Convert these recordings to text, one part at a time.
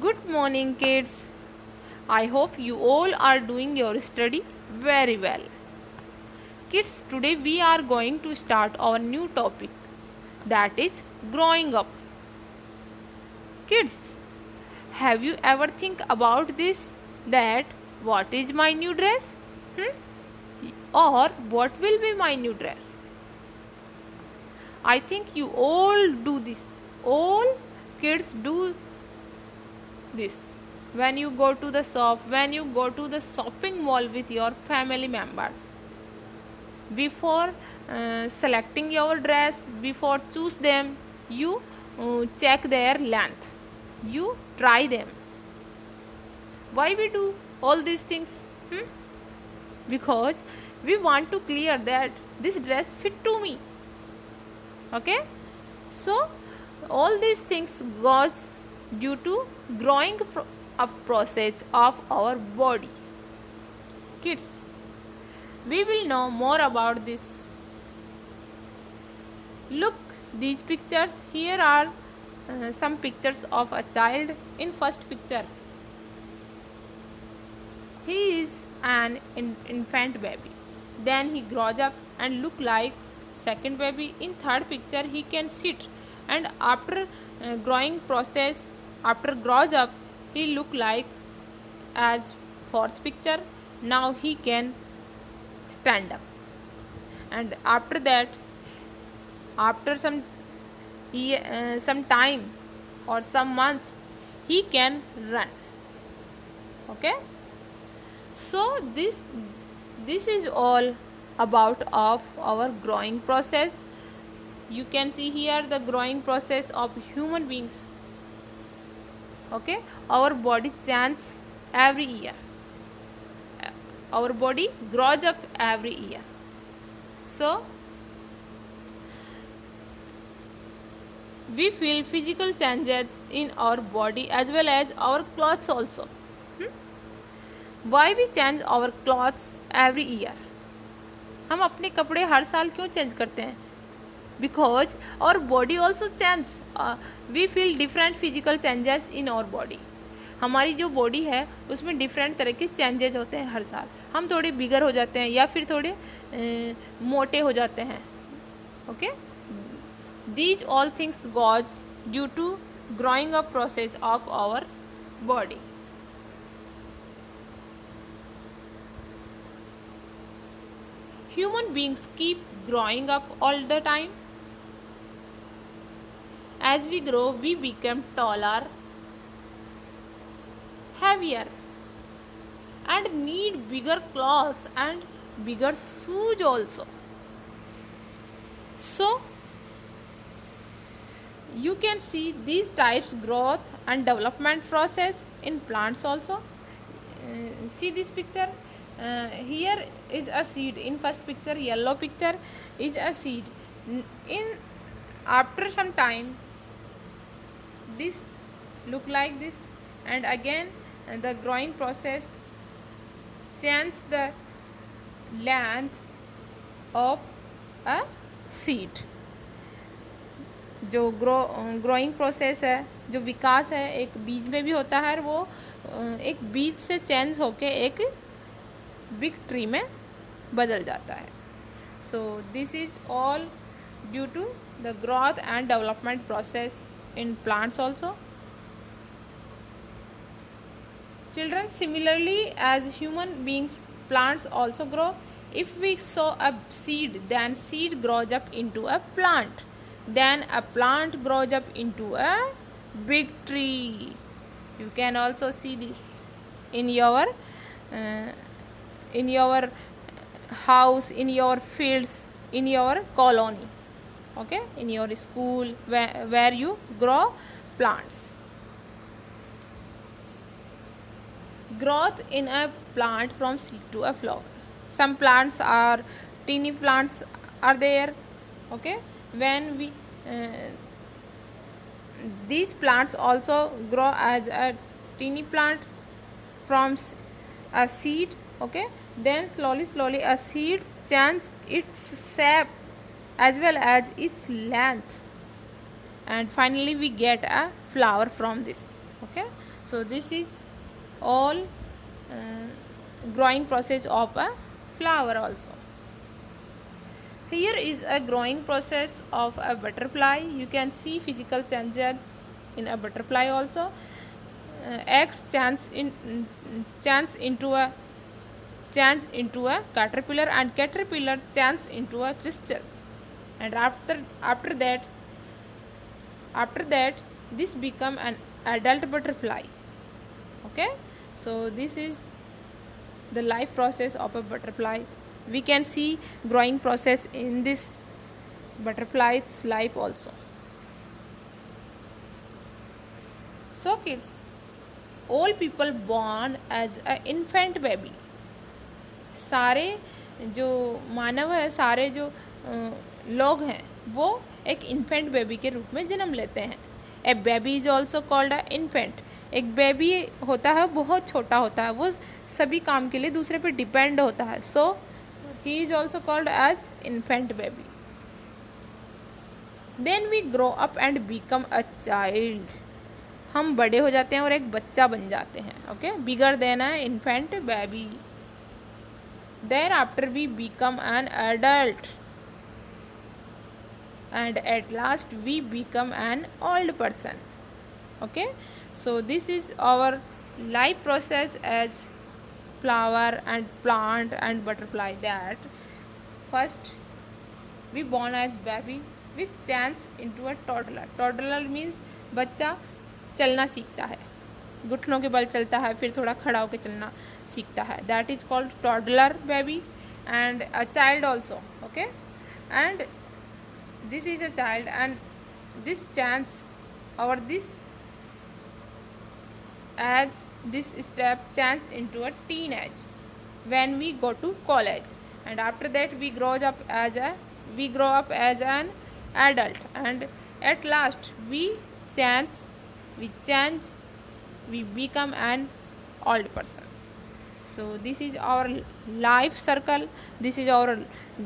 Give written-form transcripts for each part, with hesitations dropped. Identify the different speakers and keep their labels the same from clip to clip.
Speaker 1: Good morning, kids. I hope you all are doing your study very well. Kids, today we are going to start our new topic, that is growing up. Kids, have you ever think about this, that what is my new dress? Or what will be my new dress? I think you all do this. All kids do this. When you go to the shop, when you go to the shopping mall with your family members, before selecting your dress, before choose them, you check their length, you try them. Why we do all these things? Because we want to clear that this dress fit to me. Okay, so all these things goes due to growing up process of our body. Kids, we will know more about this. Look, these pictures. Here are some pictures of a child. In first picture, he is an infant baby. Then he grows up and look like second baby. In third picture, he can sit, and after growing process, after grows up, he look like as fourth picture. Now he can stand up, and after that, after some time or some months, he can run. Okay, so this is all about of our growing process. You can see here the growing process of human beings. Okay, our body changes every year. Our body grows up every year. So we feel physical changes in our body as well as our clothes also. Why we change our clothes every year? हम अपने कपड़े हर साल क्यों change करते हैं? Because our body also change. We feel different physical changes in our body. हमारी जो body है उसमें डिफरेंट तरह के चेंजेज होते हैं हर साल. हम थोड़े बिगर हो जाते हैं या फिर थोड़े मोटे हो जाते हैं. Okay, these all things goes due to growing up process of our body. Human beings keep growing up all the time. As we grow, we become taller, heavier, and need bigger clothes and bigger shoes also. So you can see these types growth and development process in plants also. See this picture. Here is a seed. In first picture, yellow picture is a seed. In after some time, this look like this, and again the growing process change the length of a seed. जो growing process है, जो विकास है, एक बीज में भी होता है, वो एक बीज से चेंज होके एक बिग ट्री में बदल जाता है. So this is all due to the growth and development process in plants also. Children, similarly as human beings, plants also grow. If we sow a seed, then seed grows up into a plant. Then a plant grows up into a big tree. You can also see this in your house, in your fields, in your colony. Okay, in your school, where you grow plants. Growth in a plant from seed to a flower. Some plants are teeny plants are there. Okay, when we these plants also grow as a teeny plant from a seed. Okay, then slowly a seed changes its shape as well as its length, and finally we get a flower from this. Okay, so this is all growing process of a flower also. Here is a growing process of a butterfly. You can see physical changes in a butterfly also. Eggs change into a caterpillar, and caterpillar change into a crystal, and after that this become an adult butterfly. Okay, so this is the life process of a butterfly. We can see growing process in this butterfly's life also. So kids, all people born as a infant baby, सारे जो मानव है, सारे जो लोग हैं, वो एक infant baby के रूप में जन्म लेते हैं. A baby is also called a infant. एक बेबी होता है, बहुत छोटा होता है, वो सभी काम के लिए दूसरे पे डिपेंड होता है. So he is also called as infant baby. Then we grow up and become a child. हम बड़े हो जाते हैं और एक बच्चा बन जाते हैं. Okay, bigger than a infant baby. Thereafter we become an adult, and at last we become an old person. Okay, so this is our life process as flower and plant and butterfly. That first we born as baby, which change into a toddler. Toddler means बच्चा चलना सीखता है, घुटनों के बल चलता है, फिर थोड़ा खड़ा होकर चलना सीखता है. That is called toddler baby. And a child also. Okay, and this is a child, and this chance और this as this step change into a teenage when we go to college, and after that we grow up as an adult, and at last we become an old person. So this is our life circle, this is our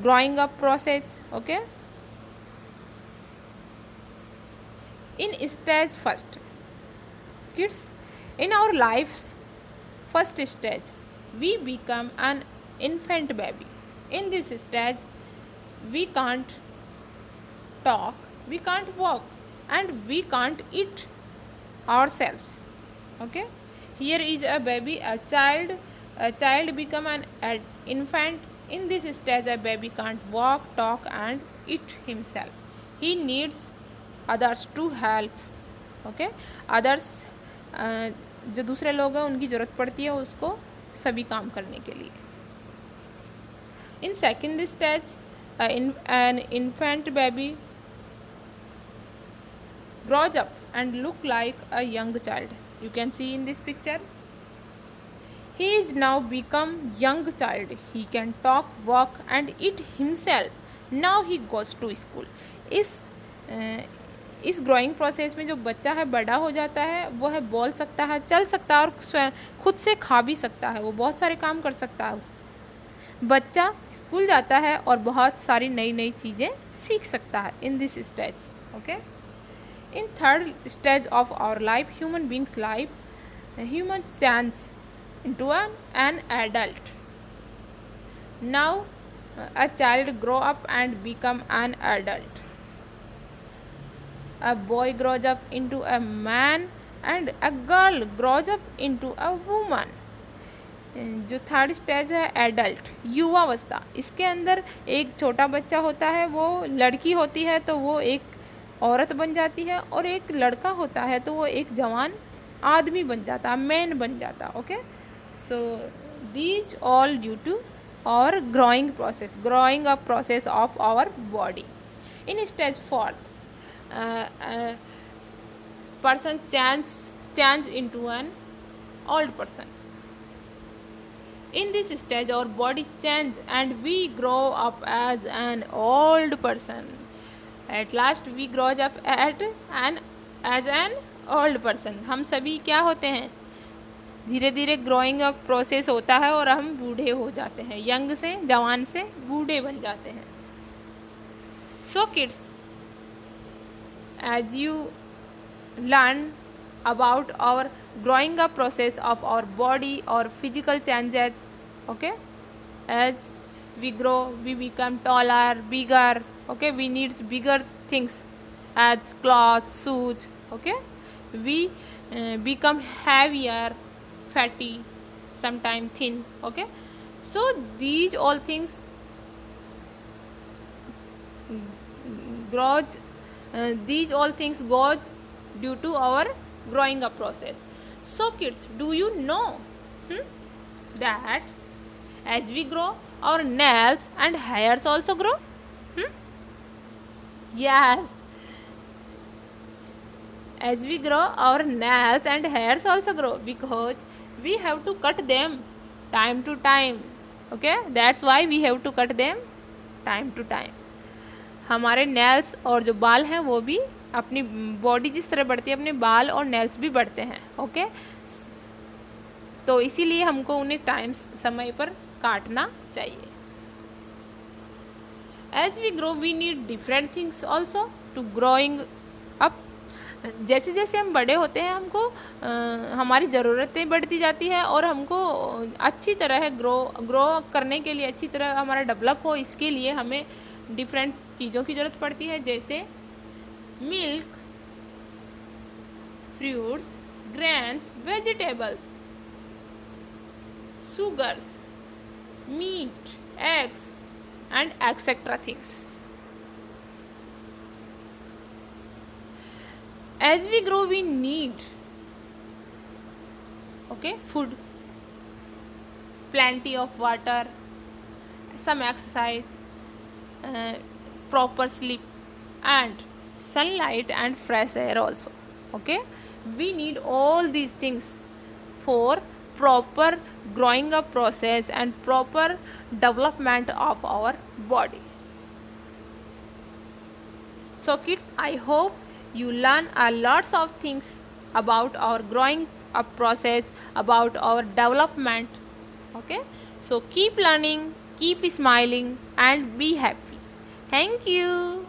Speaker 1: growing up process. Okay, in stage first, kids, in our lives first stage we become an infant baby. In this stage we can't talk, we can't walk, and we can't eat ourselves. Okay, here is a baby, a child become an infant. In this stage a baby can't walk, talk, and eat himself. He needs others to help. Okay, others जो दूसरे लोग हैं उनकी ज़रूरत पड़ती है उसको सभी काम करने के लिए. In second stage an infant baby grows up and look like a young child. You can see in this picture. He is now become young child. He can talk, walk, and eat himself. Now he goes to school. इस growing process में जो बच्चा है बड़ा हो जाता है, वो है बोल सकता है, चल सकता है, और स्वयं खुद से खा भी सकता है, वो बहुत सारे काम कर सकता है. बच्चा स्कूल जाता है और बहुत सारी नई नई चीज़ें सीख सकता है in this stage. Okay, in third stage of our life, human beings life, human change into an adult. Now a child grow up and become an adult. A boy grows up into a man, and a girl grows up into a woman. जो third stage है adult, युवावस्था, इसके अंदर एक छोटा बच्चा होता है, वो लड़की होती है तो वो एक औरत बन जाती है, और एक लड़का होता है तो वो एक जवान आदमी बन जाता, मैन बन जाता. Okay, so these all due to our growing up process of our body. In stage fourth, person change into an old person. In this stage our body change and we grow up as an old person. At last we grow up as an old person. हम सभी क्या होते हैं, धीरे धीरे growing up process होता है और हम बूढ़े हो जाते हैं, यंग से, जवान से बूढ़े बन जाते हैं. So kids, as you learn about our growing up process of our body or physical changes. Okay, as we grow we become taller, bigger. Okay, we needs bigger things as clothes, shoes. Okay, we become heavier, fatty, sometime thin. Okay, so these all things grows, these all things goes due to our growing up process. So kids, do you know that as we grow our nails and hairs also grow? Yes, as we grow our nails and hairs also grow because we have to cut them time to time. Okay, that's why we have to cut them time to time. हमारे nails और जो बाल हैं वो भी अपनी body जिस तरह बढ़ती है अपने बाल और नेल्स भी बढ़ते हैं. ओके, तो इसीलिए हमको उन्हें टाइम समय पर काटना चाहिए. As we grow we need different things also to growing up. जैसे जैसे हम बड़े होते हैं हमको हमारी ज़रूरतें बढ़ती जाती है और हमको अच्छी तरह ग्रो करने के लिए अच्छी तरह हमारा डेवलप हो इसके लिए हमें डिफरेंट चीज़ों की ज़रूरत पड़ती है, जैसे milk, fruits, grains, vegetables, sugars, meat, eggs, and etc. things. As we grow, we need food, plenty of water, some exercise, proper sleep, and sunlight and fresh air also. Okay, we need all these things for proper growing up process and proper development of our body. So kids, I hope you learn a lots of things about our growing up process, about our development. Okay, so keep learning, keep smiling, and be happy. Thank you.